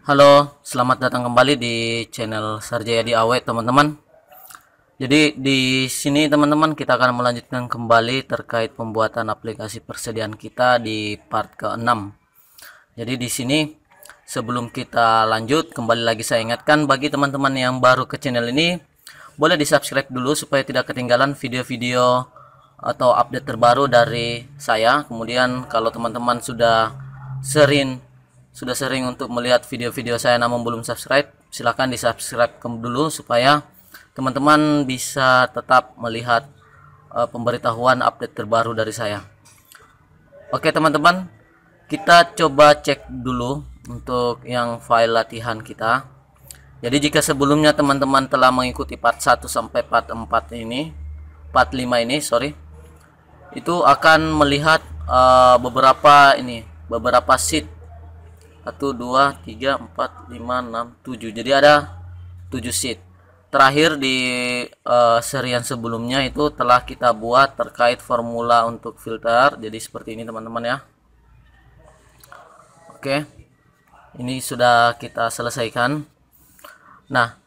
Halo, selamat datang kembali di channel Sarjaya Awe, teman-teman. Jadi di sini teman-teman kita akan melanjutkan kembali terkait pembuatan aplikasi persediaan kita di part ke-6. Jadi di sini sebelum kita lanjut, kembali lagi saya ingatkan bagi teman-teman yang baru ke channel ini, boleh di-subscribe dulu supaya tidak ketinggalan video-video atau update terbaru dari saya. Kemudian kalau teman-teman sudah sering untuk melihat video-video saya namun belum subscribe, silahkan di subscribe dulu supaya teman-teman bisa tetap melihat pemberitahuan update terbaru dari saya. Oke teman-teman, kita coba cek dulu untuk yang file latihan kita. Jadi jika sebelumnya teman-teman telah mengikuti part 1 sampai part 4 ini, part 5 ini sorry, itu akan melihat beberapa sheet 1, 2, 3, 4, 5, 6, 7. Jadi ada 7 sheet. Terakhir di serian sebelumnya itu telah kita buat terkait formula untuk filter. Jadi seperti ini teman-teman ya. Oke. Ini sudah kita selesaikan. Nah,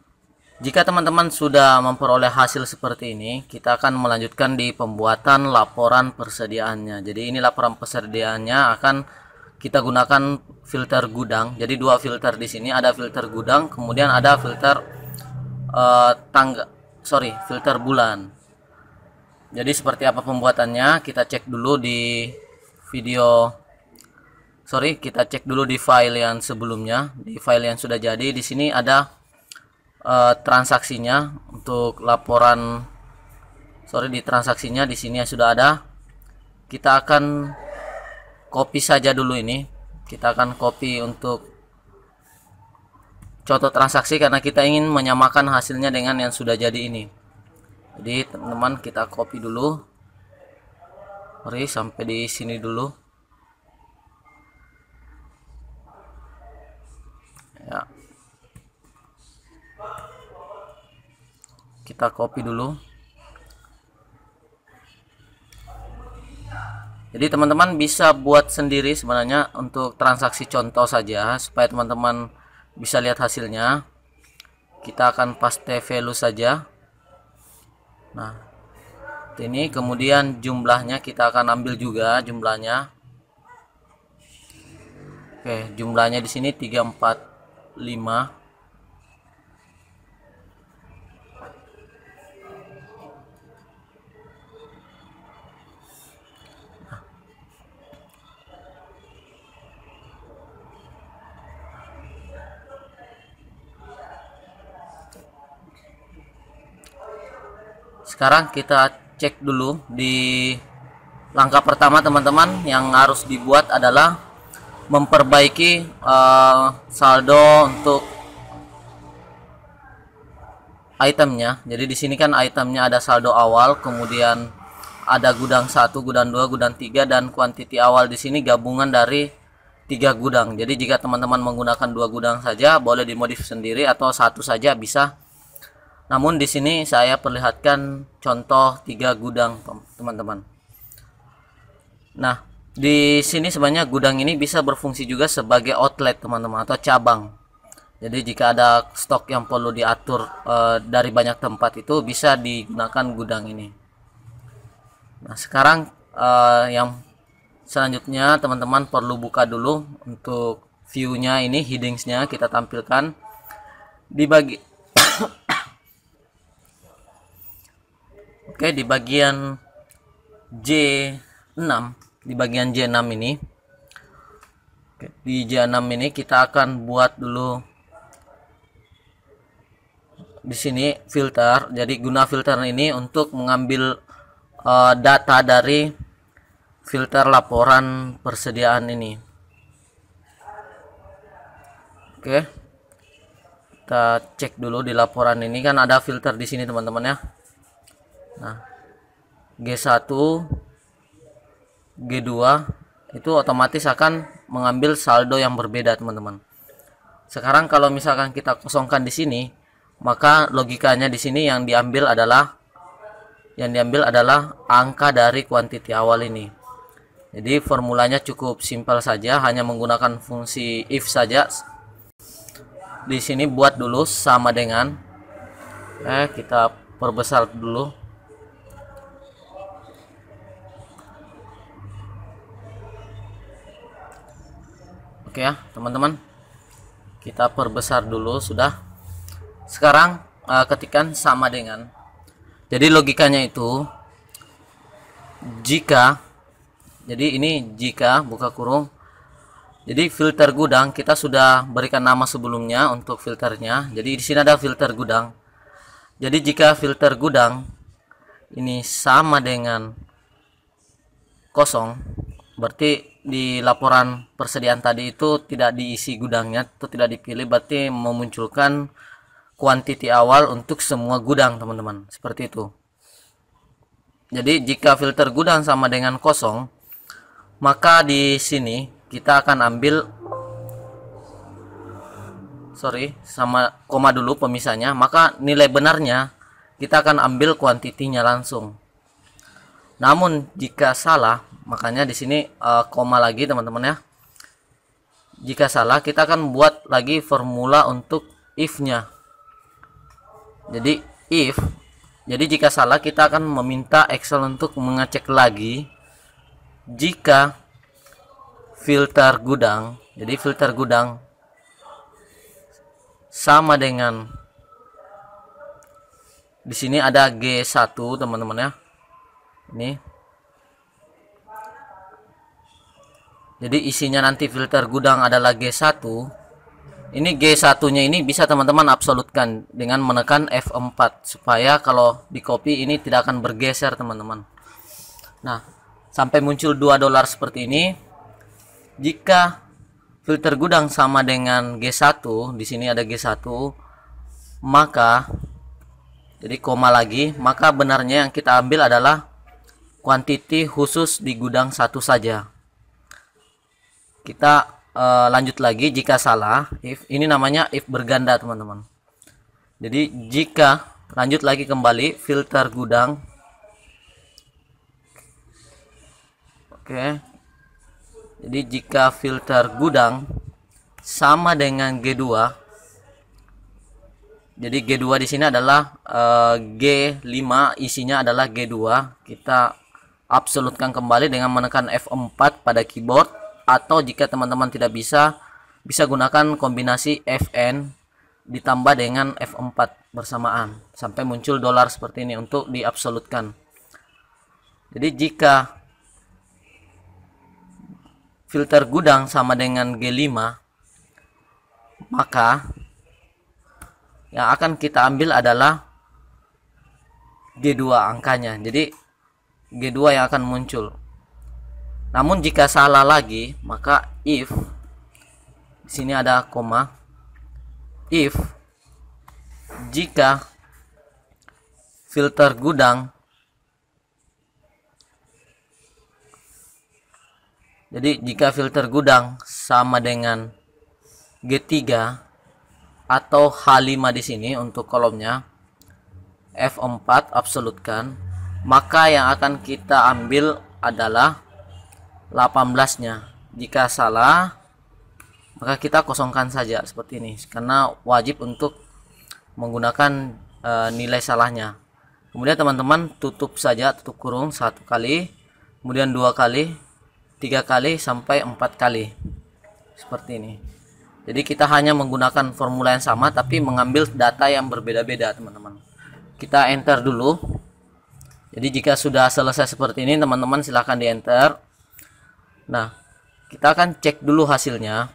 jika teman-teman sudah memperoleh hasil seperti ini, kita akan melanjutkan di pembuatan laporan persediaannya. Jadi ini laporan persediaannya akan kita gunakan filter gudang. Jadi dua filter di sini, ada filter gudang, kemudian ada filter filter bulan. Jadi seperti apa pembuatannya kita cek dulu di kita cek dulu di file yang sebelumnya. Di file yang sudah jadi di sini ada transaksinya untuk laporan. Di transaksinya di sini sudah ada. Kita akan copy saja dulu ini. Kita akan copy untuk contoh transaksi karena kita ingin menyamakan hasilnya dengan yang sudah jadi ini. Jadi teman-teman kita copy dulu. Mari sampai di sini dulu. Ya. Kita copy dulu. Jadi teman-teman bisa buat sendiri sebenarnya untuk transaksi contoh saja supaya teman-teman bisa lihat hasilnya. Kita akan paste value saja. Nah, ini kemudian jumlahnya kita akan ambil juga jumlahnya. Oke, jumlahnya di sini 345. Sekarang kita cek dulu di langkah pertama teman-teman, yang harus dibuat adalah memperbaiki saldo untuk itemnya. Jadi di sini kan itemnya ada saldo awal, kemudian ada gudang 1, gudang 2, gudang 3, dan kuantiti awal di sini gabungan dari 3 gudang. Jadi jika teman-teman menggunakan 2 gudang saja boleh dimodif sendiri atau 1 saja bisa. Namun di sini saya perlihatkan contoh 3 gudang, teman-teman. Nah, di sini sebenarnya gudang ini bisa berfungsi juga sebagai outlet, teman-teman, atau cabang. Jadi jika ada stok yang perlu diatur dari banyak tempat itu bisa digunakan gudang ini. Nah, sekarang yang selanjutnya teman-teman perlu buka dulu untuk view-nya ini, headingsnya kita tampilkan di Oke, di bagian J6, di bagian J6 ini. Oke, di J6 ini kita akan buat dulu di sini filter. Jadi guna filter ini untuk mengambil data dari filter laporan persediaan ini. Oke. Kita cek dulu di laporan ini, kan ada filter di sini teman-teman ya. Nah, G1, G2 itu otomatis akan mengambil saldo yang berbeda, teman-teman. Sekarang kalau misalkan kita kosongkan di sini, maka logikanya di sini yang diambil adalah angka dari kuantiti awal ini. Jadi formulanya cukup simpel saja, hanya menggunakan fungsi if saja. di sini buat dulu sama dengan kita perbesar dulu. Oke ya teman-teman, kita perbesar dulu sudah. Sekarang ketikkan sama dengan, jadi logikanya itu jika, jadi ini jika buka kurung, jadi filter gudang kita sudah berikan nama sebelumnya untuk filternya. Jadi di sini ada filter gudang. Jadi jika filter gudang ini sama dengan kosong, berarti di laporan persediaan tadi itu tidak diisi gudangnya atau tidak dipilih, berarti memunculkan kuantiti awal untuk semua gudang teman-teman, seperti itu. Jadi jika filter gudang sama dengan kosong, maka di sini kita akan ambil sama koma dulu pemisahnya, maka nilai benarnya kita akan ambil kuantitinya langsung. Namun jika salah, makanya di sini koma lagi teman-teman ya. Jika salah, kita akan buat lagi formula untuk if-nya. Jadi if, jadi jika salah kita akan meminta Excel untuk mengecek lagi jika filter gudang, jadi filter gudang sama dengan, di sini ada G1 teman-teman ya. Ini jadi isinya nanti filter gudang adalah G1. Ini G1 nya ini bisa teman-teman absolutkan dengan menekan F4 supaya kalau di copy ini tidak akan bergeser teman-teman. Nah, sampai muncul $2 seperti ini. Jika filter gudang sama dengan G1, di sini ada G1, maka jadi koma lagi, maka benarnya yang kita ambil adalah kuantiti khusus di gudang satu saja. Kita lanjut lagi jika salah, if, ini namanya if berganda teman-teman. Jadi jika, lanjut lagi kembali filter gudang, oke. Jadi jika filter gudang sama dengan G2, jadi G2 di sini adalah G5, isinya adalah G2, kita absolutkan kembali dengan menekan F4 pada keyboard, atau jika teman-teman tidak bisa gunakan kombinasi Fn ditambah dengan F4 bersamaan sampai muncul $, seperti ini untuk diabsolutkan. Jadi jika filter gudang sama dengan G5, maka yang akan kita ambil adalah G2 angkanya. Jadi G2 yang akan muncul. Namun jika salah lagi, maka if, di sini ada koma, if jika filter gudang, jadi jika filter gudang sama dengan G3 atau H5 di sini untuk kolomnya, F4 absolutkan, maka yang akan kita ambil adalah 18-nya. Jika salah, maka kita kosongkan saja seperti ini, karena wajib untuk menggunakan nilai salahnya. Kemudian teman-teman tutup saja, tutup kurung 1 kali, kemudian 2 kali, 3 kali sampai 4 kali seperti ini. Jadi kita hanya menggunakan formula yang sama tapi mengambil data yang berbeda-beda teman-teman. Kita enter dulu. Jadi jika sudah selesai seperti ini teman-teman silahkan di enter. Nah, kita akan cek dulu hasilnya.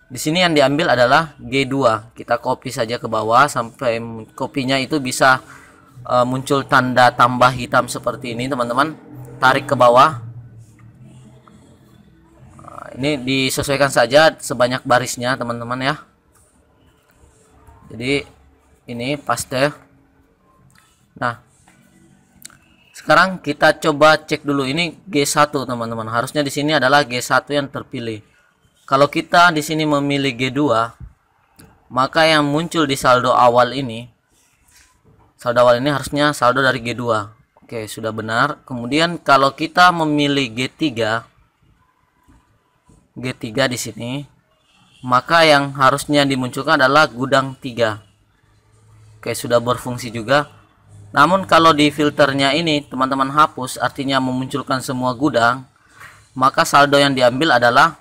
Di sini yang diambil adalah G2. Kita copy saja ke bawah sampai kopinya itu bisa muncul tanda tambah hitam seperti ini teman-teman. Tarik ke bawah. Ini disesuaikan saja sebanyak barisnya teman-teman ya. Jadi ini paste. Nah, sekarang kita coba cek dulu ini G1 teman-teman. Harusnya di sini adalah G1 yang terpilih. Kalau kita di sini memilih G2, maka yang muncul di saldo awal ini harusnya saldo dari G2. Oke, sudah benar. Kemudian kalau kita memilih G3 di sini, maka yang harusnya dimunculkan adalah gudang 3. Oke, sudah berfungsi juga. Namun kalau di filternya ini teman-teman hapus, artinya memunculkan semua gudang, maka saldo yang diambil adalah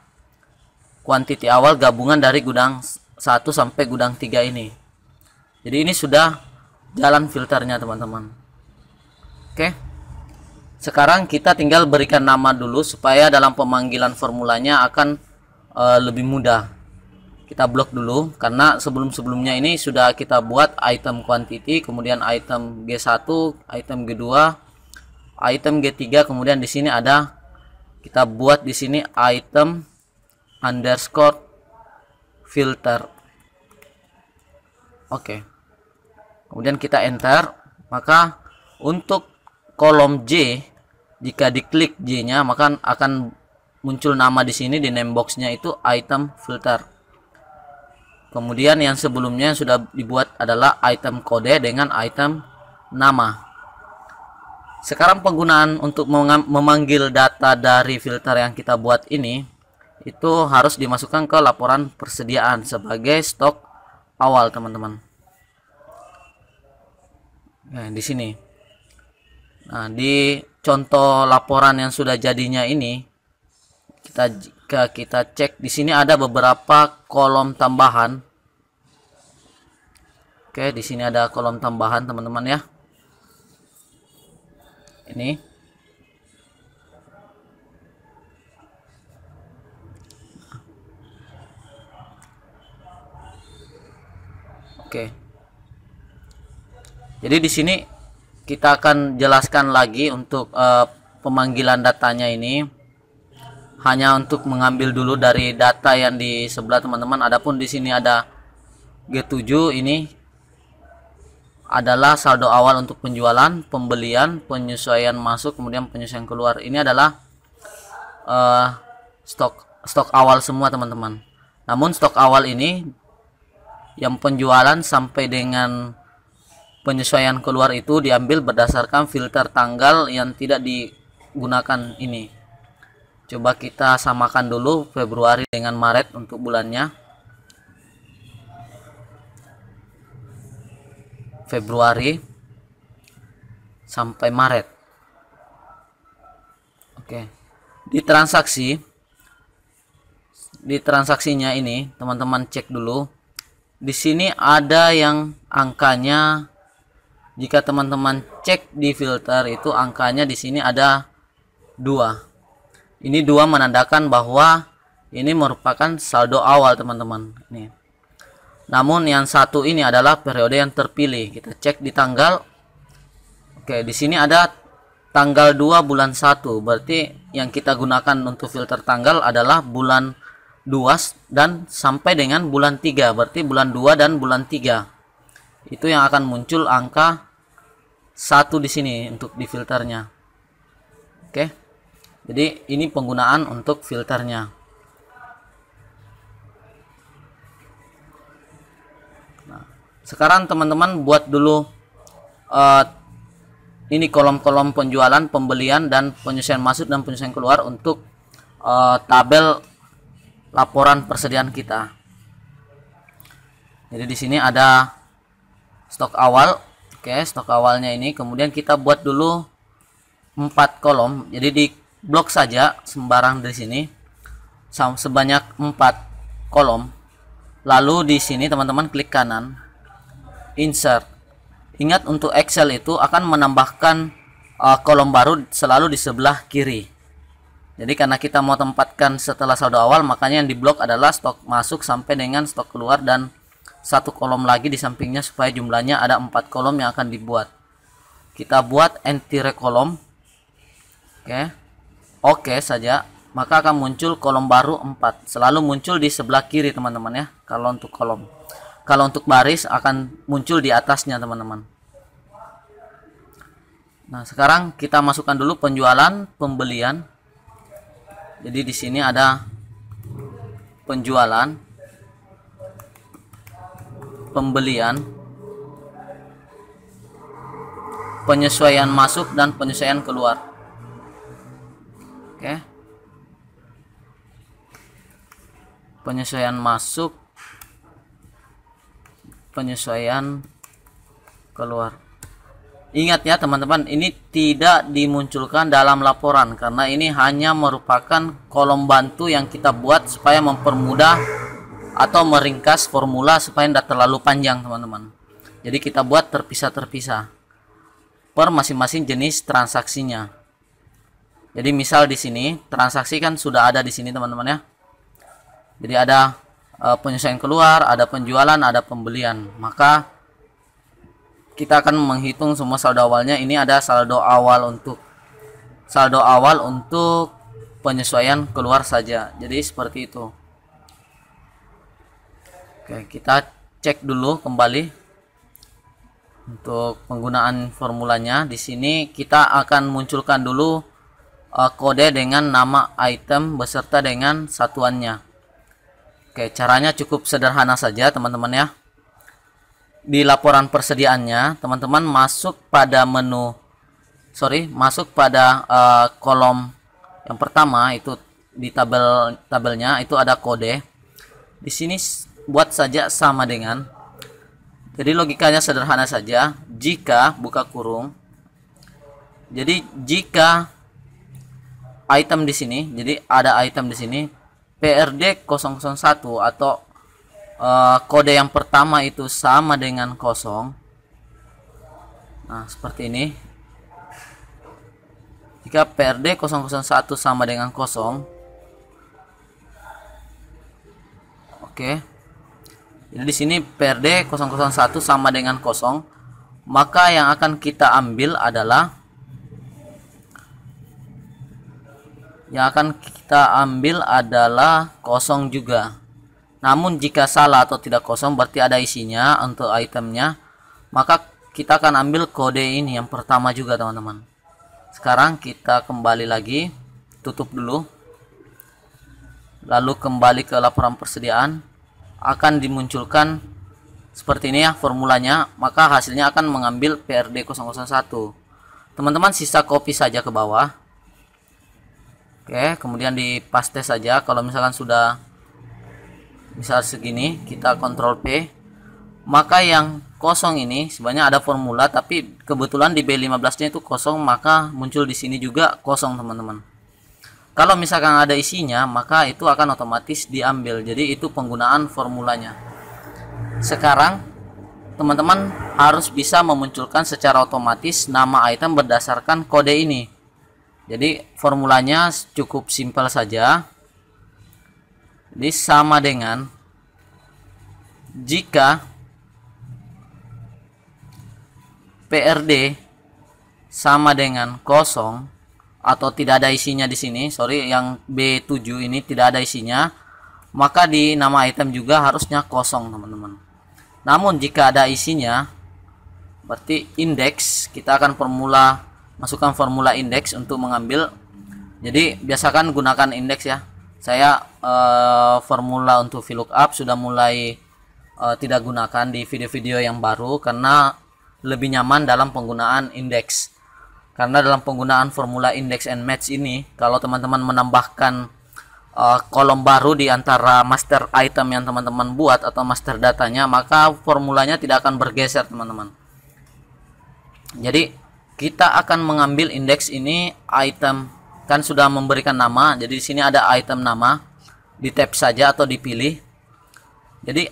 kuantiti awal gabungan dari gudang 1 sampai gudang 3 ini. Jadi ini sudah jalan filternya teman-teman. Oke. Sekarang kita tinggal berikan nama dulu supaya dalam pemanggilan formulanya akan lebih mudah. Kita blok dulu karena sebelum-sebelumnya ini sudah kita buat item quantity, kemudian item G1, item G2, item G3, kemudian di sini ada kita buat di sini item underscore filter. Oke. Kemudian kita enter, maka untuk kolom J, jika diklik J-nya maka akan muncul nama di sini di name box-nya itu item filter. Kemudian yang sebelumnya yang sudah dibuat adalah item kode dengan item nama. Sekarang penggunaan untuk memanggil data dari filter yang kita buat ini itu harus dimasukkan ke laporan persediaan sebagai stok awal teman-teman. Nah, di sini. Nah, di contoh laporan yang sudah jadinya ini kita cek di sini ada beberapa kolom tambahan. Oke, di sini ada kolom tambahan teman-teman ya. Ini. Oke. Jadi di sini kita akan jelaskan lagi untuk pemanggilan datanya ini. Hanya untuk mengambil dulu dari data yang di sebelah teman-teman. Adapun di sini ada G7 ini adalah saldo awal untuk penjualan, pembelian, penyesuaian masuk, kemudian penyesuaian keluar. Ini adalah stok awal semua teman-teman. Namun stok awal ini yang penjualan sampai dengan penyesuaian keluar itu diambil berdasarkan filter tanggal yang tidak digunakan ini. Coba kita samakan dulu Februari dengan Maret untuk bulannya. Februari sampai Maret. Oke. Di transaksinya ini teman-teman cek dulu. Di sini ada yang angkanya, jika teman-teman cek di filter itu angkanya di sini ada 2. Ini 2 menandakan bahwa ini merupakan saldo awal teman-teman. Nih. Namun yang satu ini adalah periode yang terpilih. Kita cek di tanggal. Oke, di sini ada tanggal 2 bulan 1. Berarti yang kita gunakan untuk filter tanggal adalah bulan 2 dan sampai dengan bulan 3. Berarti bulan 2 dan bulan 3. Itu yang akan muncul angka 1 di sini untuk di filternya. Oke. Jadi ini penggunaan untuk filternya. Nah, sekarang teman-teman buat dulu ini kolom-kolom penjualan, pembelian, dan penyesuaian masuk dan penyesuaian keluar untuk tabel laporan persediaan kita. Jadi di sini ada stok awal. Oke, stok awalnya ini. Kemudian kita buat dulu 4 kolom. Jadi di blok saja sembarang di sini sebanyak 4 kolom. Lalu di sini teman-teman klik kanan, insert. Ingat untuk Excel itu akan menambahkan kolom baru selalu di sebelah kiri. Jadi karena kita mau tempatkan setelah saldo awal, makanya yang diblok adalah stok masuk sampai dengan stok keluar dan 1 kolom lagi di sampingnya supaya jumlahnya ada 4 kolom yang akan dibuat. Kita buat entire kolom. Oke saja, maka akan muncul kolom baru 4. Selalu muncul di sebelah kiri teman-teman ya. Kalau untuk kolom. Kalau untuk baris akan muncul di atasnya teman-teman. Nah, sekarang kita masukkan dulu penjualan, pembelian. Jadi di sini ada penjualan, pembelian, penyesuaian masuk dan penyesuaian keluar. Oke. penyesuaian masuk, penyesuaian keluar. Ingat ya teman-teman, ini tidak dimunculkan dalam laporan karena ini hanya merupakan kolom bantu yang kita buat supaya mempermudah atau meringkas formula supaya tidak terlalu panjang teman-teman. Jadi kita buat terpisah-terpisah per masing-masing jenis transaksinya. Jadi misal di sini transaksi kan sudah ada di sini teman-teman ya. Jadi ada penyesuaian keluar, ada penjualan, ada pembelian. Maka kita akan menghitung semua saldo awalnya. Ini ada saldo awal untuk penyesuaian keluar saja. Jadi seperti itu. Oke, kita cek dulu kembali untuk penggunaan formulanya. Di sini kita akan munculkan dulu kode dengan nama item beserta dengan satuannya. Oke, caranya cukup sederhana saja teman-teman ya. Di laporan persediaannya, teman-teman masuk pada kolom yang pertama itu di tabelnya itu ada kode. Di sini buat saja sama dengan. Jadi logikanya sederhana saja. Jika buka kurung. Jadi jika item di sini, jadi ada item di sini PRD 001 atau kode yang pertama itu sama dengan 0. Nah, seperti ini. Jika PRD 001 sama dengan 0. Oke. Jadi di sini PRD 001 sama dengan 0, maka yang akan kita ambil adalah 0 juga. Namun jika salah atau tidak 0 berarti ada isinya untuk itemnya, maka kita akan ambil kode ini yang pertama juga teman-teman. Sekarang kita kembali lagi, tutup dulu, lalu kembali ke laporan persediaan. Akan dimunculkan seperti ini ya formulanya, maka hasilnya akan mengambil PRD 001. Teman-teman sisa copy saja ke bawah. Oke, kemudian dipaste saja. Kalau misalkan sudah misal segini, kita Ctrl P, maka yang 0 ini sebenarnya ada formula, tapi kebetulan di B15 nya itu 0, maka muncul di sini juga 0 teman-teman. Kalau misalkan ada isinya, maka itu akan otomatis diambil. Jadi itu penggunaan formulanya. Sekarang teman-teman harus bisa memunculkan secara otomatis nama item berdasarkan kode ini. Jadi formulanya cukup simpel saja. Ini sama dengan jika PRD sama dengan 0 atau tidak ada isinya di sini, sorry, yang B7 ini tidak ada isinya, maka di nama item juga harusnya 0 teman-teman. Namun jika ada isinya, berarti indeks, kita akan masukkan formula indeks untuk mengambil. Jadi biasakan gunakan indeks ya. Saya formula untuk VLOOKUP sudah mulai tidak gunakan di video-video yang baru karena lebih nyaman dalam penggunaan indeks. Karena dalam penggunaan formula index and match ini, kalau teman-teman menambahkan kolom baru di antara master item yang teman-teman buat atau master datanya, maka formulanya tidak akan bergeser teman-teman. Jadi kita akan mengambil indeks ini, item kan sudah memberikan nama, jadi di sini ada item nama, di tab saja atau dipilih. Jadi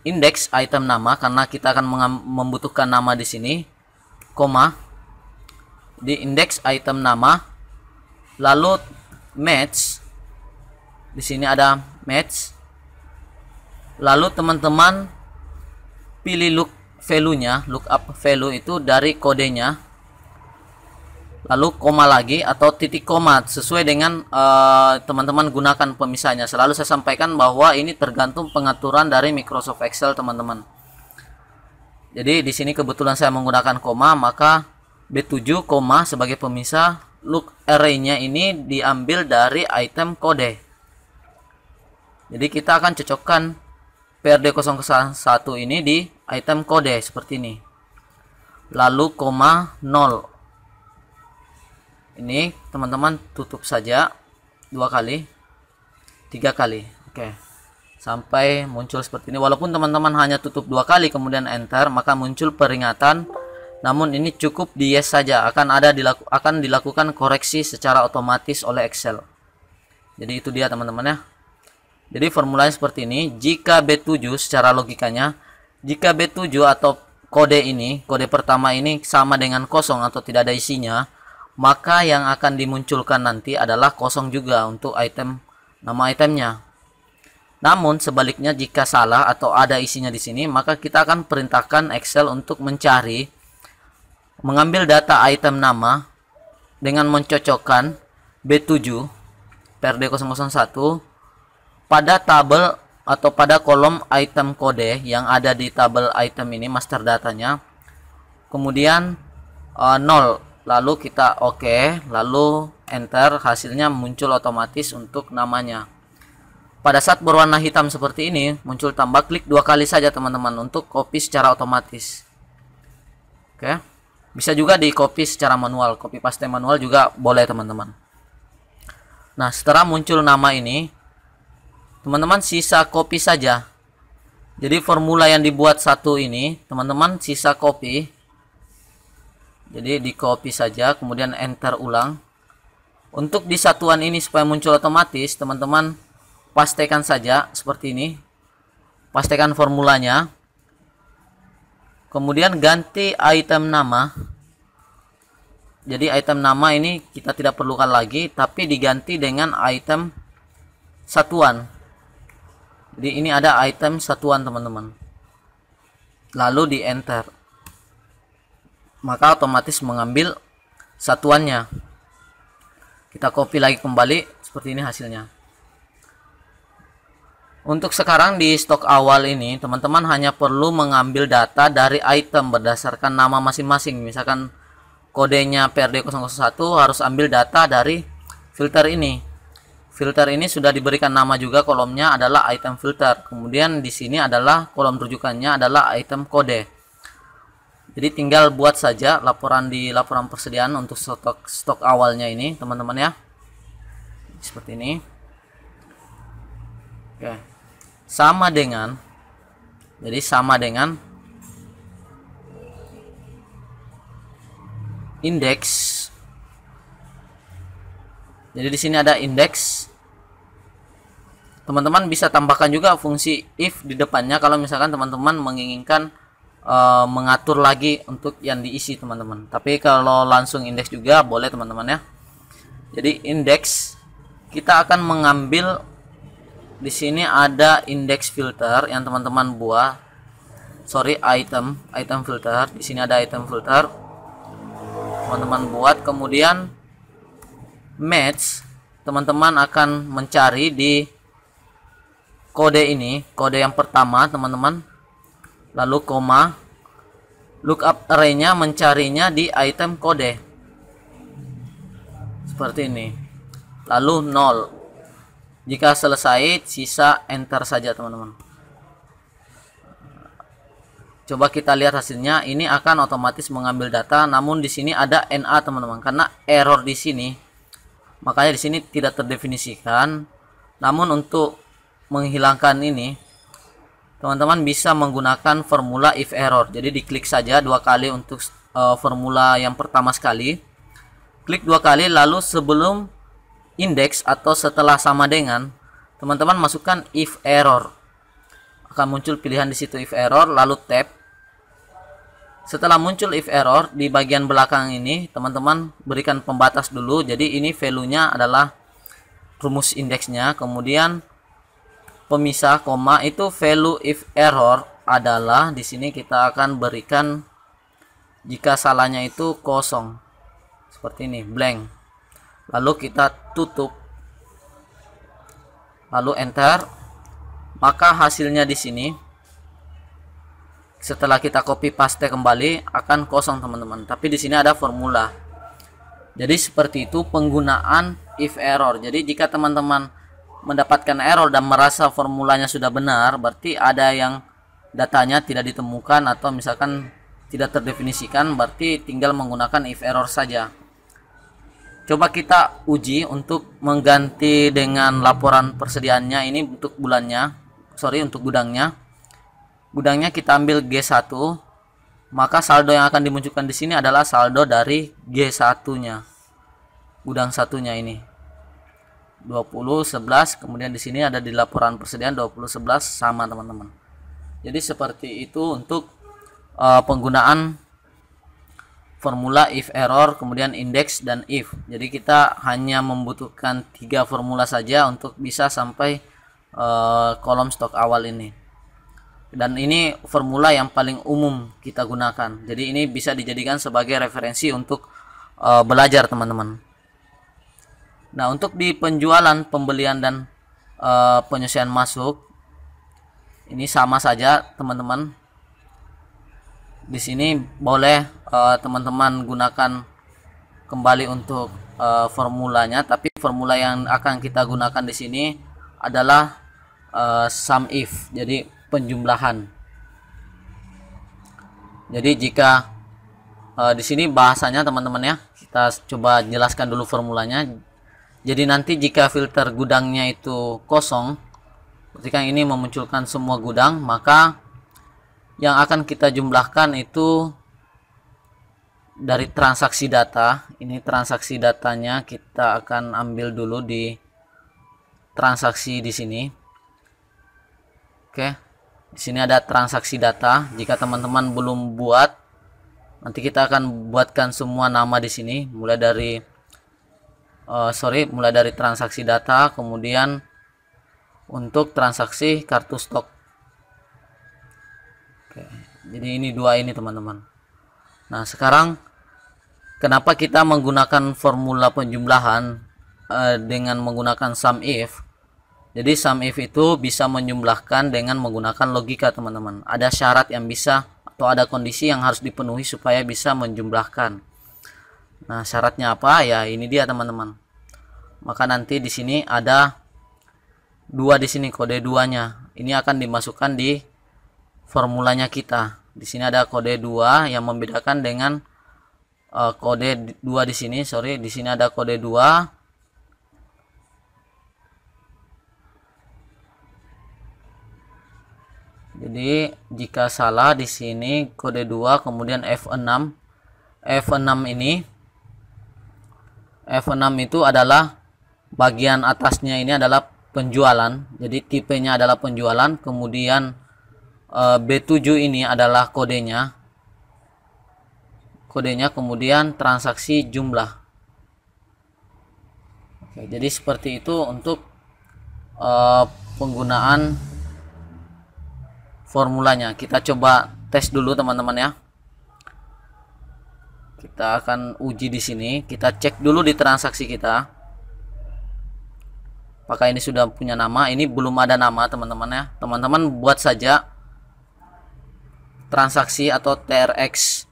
indeks item nama, karena kita akan membutuhkan nama di sini, koma, di indeks item nama, lalu match, di sini ada match, lalu teman-teman pilih lookup value itu dari kodenya, lalu koma lagi atau titik koma sesuai dengan teman-teman gunakan pemisahnya. Selalu saya sampaikan bahwa ini tergantung pengaturan dari Microsoft Excel teman-teman. Jadi di sini kebetulan saya menggunakan koma, maka B7 koma sebagai pemisah, look array-nya ini diambil dari item kode. Jadi kita akan cocokkan PRD 001 ini di item kode seperti ini. Lalu koma 0. Ini teman-teman tutup saja 2 kali, 3 kali. Oke. sampai muncul seperti ini. Walaupun teman-teman hanya tutup 2 kali kemudian enter, maka muncul peringatan. Namun ini cukup di yes saja, akan dilakukan koreksi secara otomatis oleh Excel. Jadi itu dia teman-teman ya. Jadi formulanya seperti ini. Jika B7 secara logikanya, jika B7 atau kode ini, kode pertama ini sama dengan kosong atau tidak ada isinya, maka yang akan dimunculkan nanti adalah kosong juga untuk item, nama itemnya. Namun sebaliknya jika salah atau ada isinya di sini, maka kita akan perintahkan Excel untuk mengambil data item nama dengan mencocokkan B7 PRD001 pada tabel atau pada kolom item kode yang ada di tabel item ini, master datanya, kemudian 0, lalu kita oke, lalu enter, hasilnya muncul otomatis untuk namanya. Pada saat berwarna hitam seperti ini muncul tambah, klik 2 kali saja teman-teman untuk copy secara otomatis. Oke, bisa juga di copy secara manual, copy paste manual juga boleh teman-teman. Nah, setelah muncul nama ini, teman-teman sisa copy saja. Jadi formula yang dibuat satu ini teman-teman sisa copy. Jadi di copy saja kemudian enter ulang. Untuk di satuan ini supaya muncul otomatis, teman-teman pastekan saja seperti ini. Pastekan formulanya. Kemudian ganti item nama. Jadi item nama ini kita tidak perlukan lagi, tapi diganti dengan item satuan. Jadi ini ada item satuan teman-teman. Lalu di enter. Maka otomatis mengambil satuannya. Kita copy lagi kembali, seperti ini hasilnya. Untuk sekarang di stok awal ini teman-teman hanya perlu mengambil data dari item berdasarkan nama masing-masing. Misalkan kodenya PRD001 harus ambil data dari filter ini. Filter ini sudah diberikan nama juga, kolomnya adalah item filter. Kemudian di sini adalah kolom rujukannya adalah item kode. Jadi tinggal buat saja laporan di laporan persediaan untuk stok awalnya ini, teman-teman ya. Seperti ini. Oke. Sama dengan indeks. Jadi di sini ada indeks. Teman-teman bisa tambahkan juga fungsi if di depannya kalau misalkan teman-teman menginginkan mengatur lagi untuk yang diisi teman-teman. Tapi kalau langsung indeks juga boleh teman-teman ya. Jadi indeks kita akan mengambil di sini ada indeks filter yang teman-teman buat. Item filter. Di sini ada item filter. Teman-teman buat, kemudian match, teman-teman akan mencari di kode ini, kode yang pertama teman-teman, lalu koma, lookup array-nya mencarinya di item kode seperti ini, lalu 0. Jika selesai sisa enter saja teman-teman. Coba kita lihat hasilnya, ini akan otomatis mengambil data, namun di sini ada NA teman-teman karena error di sini. Makanya di sini tidak terdefinisikan. Namun untuk menghilangkan ini, teman-teman bisa menggunakan formula if error. Jadi diklik saja 2 kali untuk formula yang pertama sekali. Klik 2 kali, lalu sebelum indeks atau setelah sama dengan, teman-teman masukkan if error. Akan muncul pilihan di situ if error, lalu tab. Setelah muncul if error di bagian belakang ini, teman-teman berikan pembatas dulu. Jadi ini value-nya adalah rumus indeksnya, kemudian pemisah koma, itu value if error adalah di sini kita akan berikan jika salahnya itu kosong. Seperti ini, blank. Lalu kita tutup. Lalu enter. Maka hasilnya di sini setelah kita copy paste kembali akan kosong teman-teman. Tapi di sini ada formula. Jadi seperti itu penggunaan if error. Jadi jika teman-teman mendapatkan error dan merasa formulanya sudah benar, berarti ada yang datanya tidak ditemukan atau misalkan tidak terdefinisikan, berarti tinggal menggunakan if error saja. Coba kita uji untuk mengganti dengan laporan persediaannya ini untuk bulannya. untuk gudangnya kita ambil G1, maka saldo yang akan dimunculkan di sini adalah saldo dari G1-nya. Gudang satunya ini 2011, kemudian di sini ada di laporan persediaan 2011 sama teman-teman. Jadi seperti itu untuk penggunaan formula if error, kemudian index dan if. Jadi kita hanya membutuhkan 3 formula saja untuk bisa sampai kolom stok awal ini. Dan ini formula yang paling umum kita gunakan. Jadi ini bisa dijadikan sebagai referensi untuk belajar teman-teman. Nah, untuk di penjualan, pembelian dan penyesuaian masuk ini sama saja teman-teman. Di sini boleh teman-teman gunakan kembali untuk formulanya, tapi formula yang akan kita gunakan di sini adalah sum if, jadi penjumlahan. Jadi jika di sini bahasanya teman-teman ya, kita coba jelaskan dulu formulanya. Jadi nanti jika filter gudangnya itu kosong, ketika ini memunculkan semua gudang, maka yang akan kita jumlahkan itu dari transaksi data. Ini transaksi datanya kita akan ambil dulu di transaksi di sini. Oke. Di sini ada transaksi data. Jika teman-teman belum buat, nanti kita akan buatkan semua nama di sini, mulai dari transaksi data, kemudian untuk transaksi kartu stok. Oke, jadi ini dua ini teman-teman. Nah, sekarang kenapa kita menggunakan formula penjumlahan dengan menggunakan sum if? Jadi sum if itu bisa menjumlahkan dengan menggunakan logika teman-teman. Ada syarat yang bisa atau ada kondisi yang harus dipenuhi supaya bisa menjumlahkan. Nah, syaratnya apa? Ya, ini dia teman-teman. Maka nanti di sini ada 2 di sini, kode 2-nya. Ini akan dimasukkan di formulanya kita. Di sini ada kode 2 yang membedakan dengan kode 2 di sini. Di sini ada kode 2. Jadi jika salah di sini kode 2 kemudian F6. F6 itu adalah bagian atasnya, ini adalah penjualan. Jadi tipenya adalah penjualan, kemudian B7 ini adalah kodenya. Kemudian transaksi jumlah. Oke, jadi seperti itu untuk penggunaan formulanya. Kita coba tes dulu teman-teman ya. Kita akan uji di sini. Kita cek dulu di transaksi kita. Apakah ini sudah punya nama? Ini belum ada nama teman-teman ya. Teman-teman buat saja transaksi atau TRX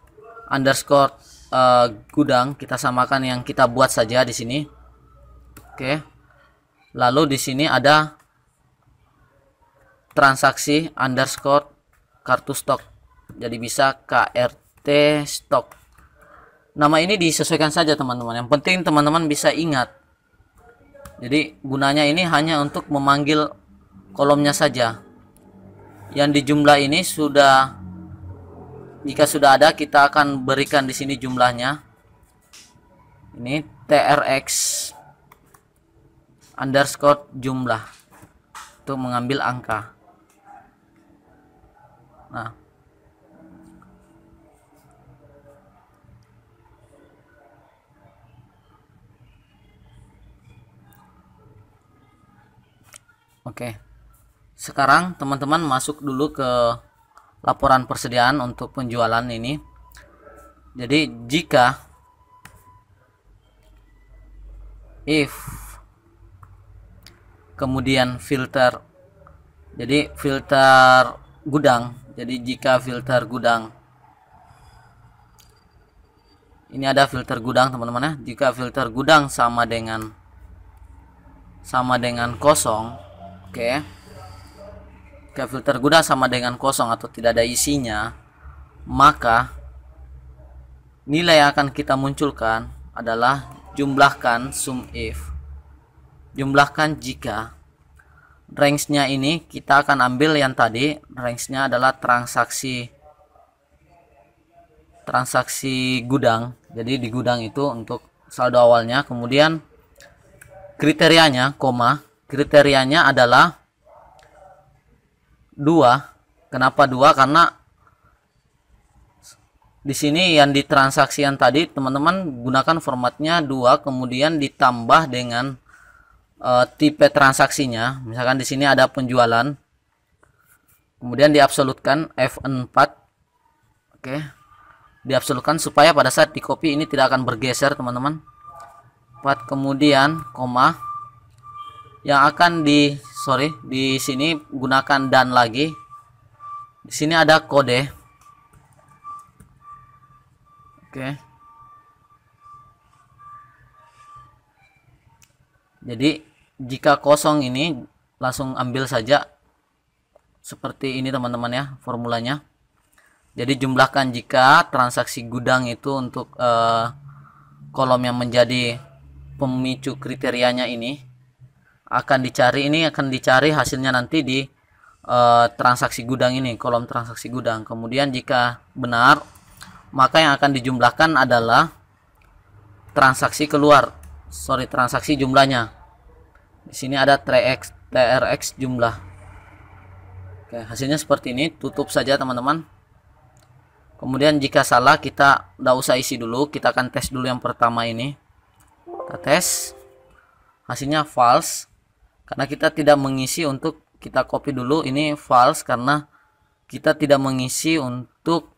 underscore gudang. Kita samakan yang kita buat saja di sini. Oke. Lalu di sini ada transaksi underscore kartu stok. Jadi bisa KRT stok. Nama ini disesuaikan saja teman-teman. Yang penting teman-teman bisa ingat. Jadi gunanya ini hanya untuk memanggil kolomnya saja. Yang di jumlah ini jika sudah ada, kita akan berikan di sini jumlahnya. Ini TRX underscore jumlah untuk mengambil angka. Nah, oke. Sekarang teman-teman masuk dulu ke laporan persediaan untuk penjualan ini. Jadi jika if kemudian filter, jadi filter gudang. Jadi jika filter gudang, ini ada filter gudang teman-teman ya. Jika filter gudang sama dengan kosong, oke. Jika filter gudang sama dengan kosong atau tidak ada isinya, maka nilai yang akan kita munculkan adalah jumlahkan sum if, jumlahkan jika, range-nya ini kita akan ambil yang tadi, range-nya adalah transaksi gudang. Jadi di gudang itu untuk saldo awalnya, kemudian kriterianya, kriterianya adalah 2. Kenapa 2? Karena di sini yang di transaksian tadi teman-teman gunakan formatnya 2, kemudian ditambah dengan tipe transaksinya. Misalkan di sini ada penjualan, kemudian diabsolutkan F4. Oke, diabsolutkan supaya pada saat di copy ini tidak akan bergeser teman-teman. 4, kemudian koma yang akan di sini gunakan dan lagi. Di sini ada kode. Oke. Jadi jika kosong ini langsung ambil saja seperti ini teman-teman ya formulanya. Jadi jumlahkan jika transaksi gudang itu untuk kolom yang menjadi pemicu kriterianya ini akan dicari hasilnya nanti di transaksi gudang ini, kolom transaksi gudang. Kemudian jika benar, maka yang akan dijumlahkan adalah transaksi transaksi jumlahnya. Di sini ada TRX jumlah. Oke, hasilnya seperti ini. Tutup saja teman-teman. Kemudian jika salah kita tidak usah isi dulu, kita akan tes dulu yang pertama ini. Kita tes, hasilnya false karena kita tidak mengisi. Untuk kita copy dulu, ini false karena kita tidak mengisi untuk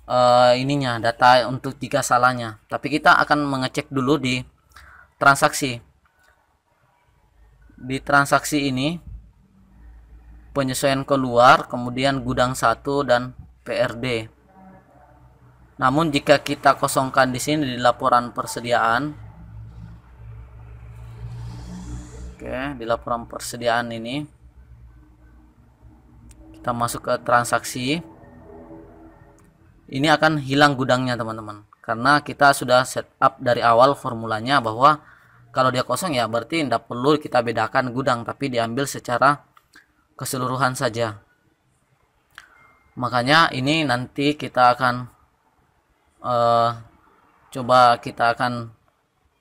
data untuk jika salahnya. Tapi kita akan mengecek dulu di transaksi. Di transaksi ini penyesuaian keluar, kemudian gudang 1 dan PRD. Namun jika kita kosongkan di sini di laporan persediaan, oke, di laporan persediaan ini kita masuk ke transaksi, ini akan hilang gudangnya teman-teman, karena kita sudah setup dari awal formulanya bahwa kalau dia kosong ya berarti tidak perlu kita bedakan gudang, tapi diambil secara keseluruhan saja. Makanya ini nanti kita akan kita akan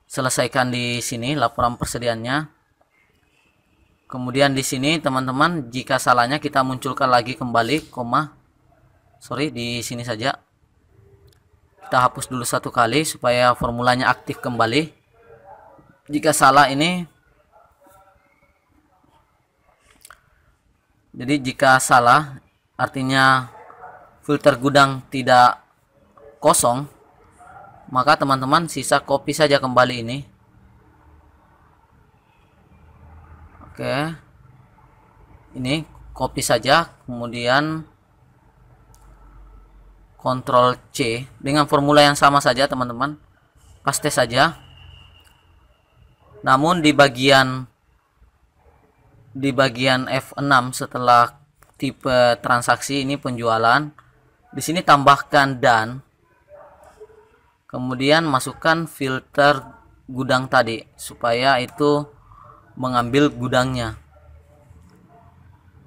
selesaikan di sini laporan persediaannya. Kemudian di sini teman-teman jika salahnya kita munculkan lagi kembali di sini saja. Kita hapus dulu satu kali supaya formulanya aktif kembali. Jika salah ini, jadi jika salah artinya filter gudang tidak kosong, maka teman-teman sisa copy saja kembali ini. Oke, ini copy saja, kemudian Ctrl C dengan formula yang sama saja teman-teman, paste saja. Namun di bagian F6 setelah tipe transaksi ini penjualan, di sini tambahkan dan, kemudian masukkan filter gudang tadi supaya itu mengambil gudangnya.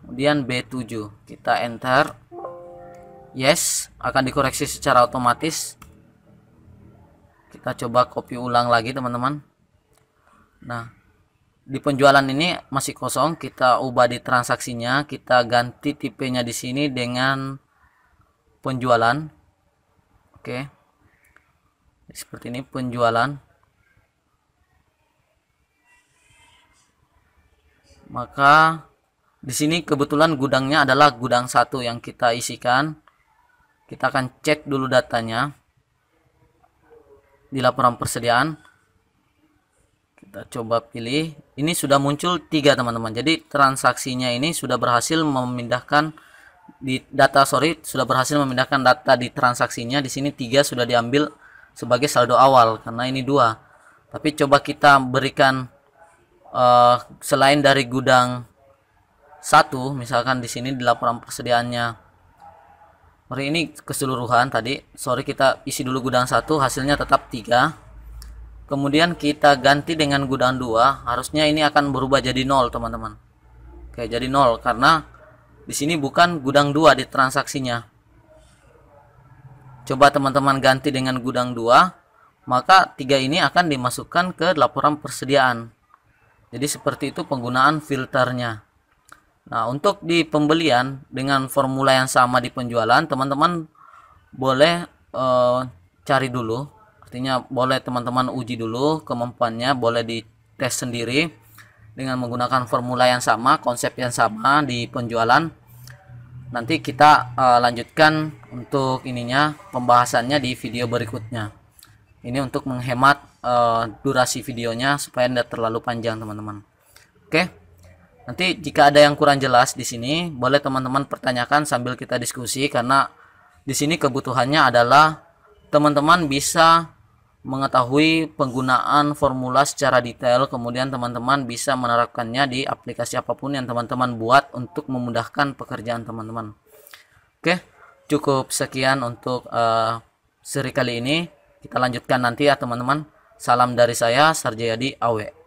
Kemudian B7 kita enter. Yes, akan dikoreksi secara otomatis. Kita coba copy ulang lagi teman-teman. Nah, di penjualan ini masih kosong, kita ubah di transaksinya, kita ganti tipenya di sini dengan penjualan. Oke. Seperti ini penjualan. Maka di sini kebetulan gudangnya adalah gudang 1 yang kita isikan. Kita akan cek dulu datanya di laporan persediaan. Kita coba pilih. Ini sudah muncul 3 teman-teman. Jadi transaksinya ini sudah berhasil memindahkan sudah berhasil memindahkan data di transaksinya. Di sini 3 sudah diambil sebagai saldo awal karena ini 2. Tapi coba kita berikan selain dari gudang 1, misalkan di sini di laporan persediaannya. Mari ini keseluruhan tadi. Kita isi dulu gudang 1, hasilnya tetap 3. Kemudian kita ganti dengan gudang 2, harusnya ini akan berubah jadi 0 teman-teman. Oke, jadi 0 karena di sini bukan gudang 2 di transaksinya. Coba teman-teman ganti dengan gudang 2, maka 3 ini akan dimasukkan ke laporan persediaan. Jadi seperti itu penggunaan filternya. Nah, untuk di pembelian dengan formula yang sama di penjualan, teman-teman boleh cari dulu. Artinya boleh teman-teman uji dulu kemampuannya, boleh dites sendiri dengan menggunakan formula yang sama, konsep yang sama di penjualan. Nanti kita lanjutkan untuk ininya pembahasannya di video berikutnya. Ini untuk menghemat durasi videonya supaya tidak terlalu panjang, teman-teman. Oke. Nanti jika ada yang kurang jelas di sini, boleh teman-teman pertanyakan sambil kita diskusi, karena di sini kebutuhannya adalah teman-teman bisa mengetahui penggunaan formula secara detail, kemudian teman-teman bisa menerapkannya di aplikasi apapun yang teman-teman buat untuk memudahkan pekerjaan teman-teman. Oke, cukup sekian untuk seri kali ini. Kita lanjutkan nanti ya teman-teman. Salam dari saya, Sarjayadi Awe.